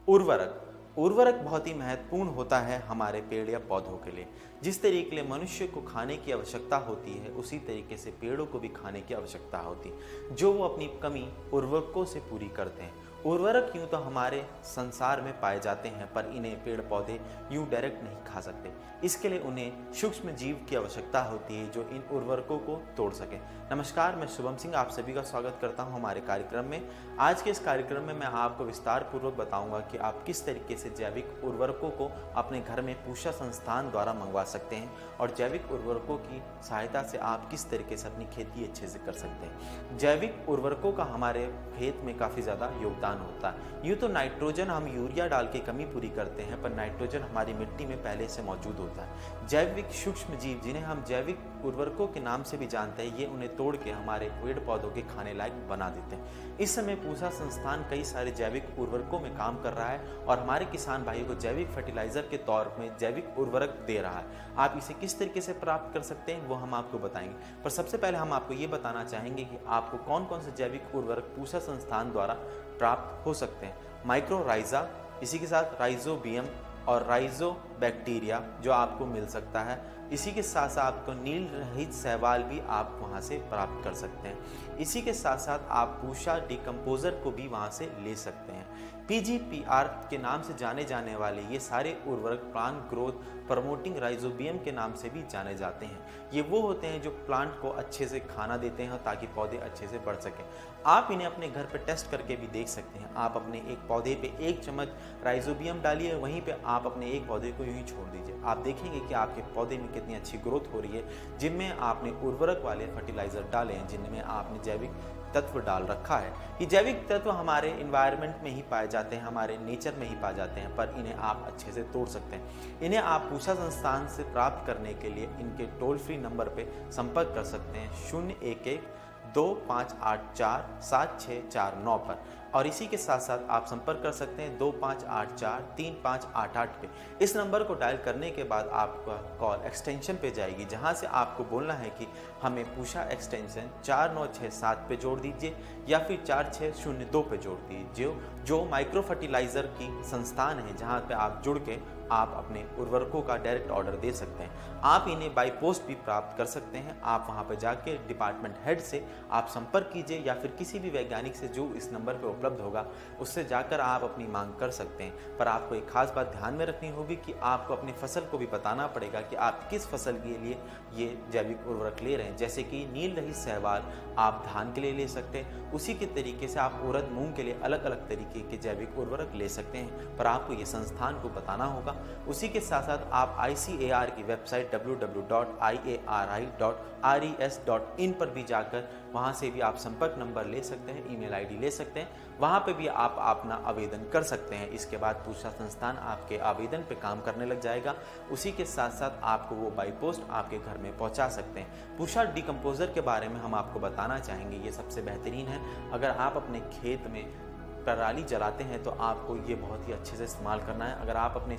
उर्वरक उर्वरक बहुत ही महत्वपूर्ण होता है हमारे पेड़ या पौधों के लिए। जिस तरीके से मनुष्य को खाने की आवश्यकता होती है, उसी तरीके से पेड़ों को भी खाने की आवश्यकता होती है, जो वो अपनी कमी उर्वरकों से पूरी करते हैं। उर्वरक यूं तो हमारे संसार में पाए जाते हैं, पर इन्हें पेड़ पौधे यूं डायरेक्ट नहीं खा सकते। इसके लिए उन्हें सूक्ष्म जीव की आवश्यकता होती है जो इन उर्वरकों को तोड़ सके। नमस्कार, मैं शुभम सिंह आप सभी का स्वागत करता हूं हमारे कार्यक्रम में। आज के इस कार्यक्रम में मैं आपको विस्तार पूर्वक बताऊंगा कि आप किस तरीके से जैविक उर्वरकों को अपने घर में पूषा संस्थान द्वारा मंगवा सकते हैं और जैविक उर्वरकों की सहायता से आप किस तरीके से अपनी खेती अच्छे से कर सकते हैं। जैविक उर्वरकों का हमारे खेत में काफ़ी ज़्यादा योगदान होता है। यूँ तो नाइट्रोजन हम यूरिया डाल के कमी पूरी करते हैं, पर नाइट्रोजन हमारी मिट्टी में पहले से मौजूद होता है। जैविक सूक्ष्म जीव, जिन्हें हम जैविक उर्वरकों के नाम से भी जानते हैं, ये उन्हें तोड़ के हमारे पेड़ पौधों के खाने लायक बना देते हैं। इस समय पूषा संस्थान कई सारे जैविक उर्वरकों में काम कर रहा है और हमारे किसान भाइयों को जैविक फर्टिलाइजर के तौर में जैविक उर्वरक दे रहा है। आप इसे किस तरीके से प्राप्त कर सकते हैं वो हम आपको बताएंगे, पर सबसे पहले हम आपको ये बताना चाहेंगे कि आपको कौन कौन से जैविक उर्वरक पूषा संस्थान द्वारा प्राप्त हो सकते हैं। माइक्रोराइजा, इसी के साथ राइजोबियम और राइजोबैक्टीरिया जो आपको मिल सकता है। इसी के साथ साथ आपको नील रहित शैवाल भी आप वहाँ से प्राप्त कर सकते हैं। इसी के साथ साथ आप पूषा डिकम्पोजर को भी वहाँ से ले सकते हैं। PGPR के नाम से जाने जाने वाले ये सारे उर्वरक प्लांट ग्रोथ प्रमोटिंग राइजोबियम के नाम से भी जाने जाते हैं। ये वो होते हैं जो प्लांट को अच्छे से खाना देते हैं ताकि पौधे अच्छे से बढ़ सकें। आप इन्हें अपने घर पर टेस्ट करके भी देख सकते हैं। आप अपने एक पौधे पे 1 चम्मच राइजोबियम डालिए, वहीं पे आप अपने एक पौधे को यूं ही छोड़ दीजिए। आप देखेंगे कि आपके पौधे में कितनी अच्छी ग्रोथ हो रही है, जिनमें आपने उर्वरक वाले फर्टिलाइजर डाले हैं, जिनमें आपने जैविक तत्व डाल रखा है। ये जैविक तत्व हमारे इन्वायरमेंट में ही पाए जाते हैं, हमारे नेचर में ही पाए जाते हैं, पर इन्हें आप अच्छे से तोड़ सकते हैं। इन्हें आप पूषा संस्थान से प्राप्त करने के लिए इनके टोल फ्री नंबर पे संपर्क कर सकते हैं 011-2584-7649 पर, और इसी के साथ साथ आप संपर्क कर सकते हैं 2584-3588 पे। इस नंबर को डायल करने के बाद आपका कॉल एक्सटेंशन पे जाएगी, जहां से आपको बोलना है कि हमें पूषा एक्सटेंशन 4967 पे जोड़ दीजिए या फिर 4602 पे जोड़ दीजिए, जो माइक्रो फर्टिलाइज़र की संस्थान है, जहां पे आप जुड़ के आप अपने उर्वरकों का डायरेक्ट ऑर्डर दे सकते हैं। आप इन्हें बाई पोस्ट भी प्राप्त कर सकते हैं। आप वहां पर जाके डिपार्टमेंट हेड से आप संपर्क कीजिए या फिर किसी भी वैज्ञानिक से जो इस नंबर पर उपलब्ध होगा उससे जाकर आप अपनी मांग कर सकते हैं। पर आपको एक खास बात ध्यान में रखनी होगी कि आपको अपनी फसल को भी बताना पड़ेगा कि आप किस फसल के लिए ये जैविक उर्वरक ले रहे हैं। जैसे कि नील रहित शैवाल आप धान के लिए ले सकते हैं, उसी के तरीके से आप उड़द मूंग के लिए अलग अलग तरीके के जैविक उर्वरक ले सकते हैं, पर आपको ये संस्थान को बताना होगा। उसी के साथ साथ आप ICAR की वेबसाइट www.iari.res.in पर भी जाकर वहाँ से भी आप संपर्क नंबर ले सकते हैं, ईमेल ID ले सकते हैं। वहाँ पे भी आप अपना आवेदन कर सकते हैं। इसके बाद पूषा संस्थान आपके आवेदन पे काम करने लग जाएगा। उसी के साथ साथ आपको वो बाई पोस्ट आपके घर में पहुँचा सकते हैं। पूषा डिकम्पोजर के बारे में हम आपको बताना चाहेंगे, ये सबसे बेहतरीन है। अगर आप अपने खेत में पराली जलाते हैं तो आपको ये बहुत ही अच्छे से इस्तेमाल करना है। अगर आप अपने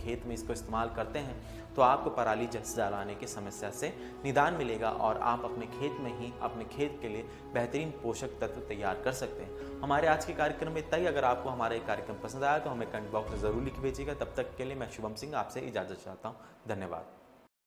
खेत में इसको इस्तेमाल करते हैं तो आपको पराली जलाने की समस्या से निदान मिलेगा और आप अपने खेत में ही अपने खेत के लिए बेहतरीन पोषक तत्व तैयार कर सकते हैं। हमारे आज के कार्यक्रम में इतना ही। अगर आपको हमारा एक कार्यक्रम पसंद आया तो हमें कमेंट बॉक्स में ज़रूर लिख भेजिएगा। तब तक के लिए मैं शुभम सिंह आपसे इजाज़त चाहता हूँ। धन्यवाद।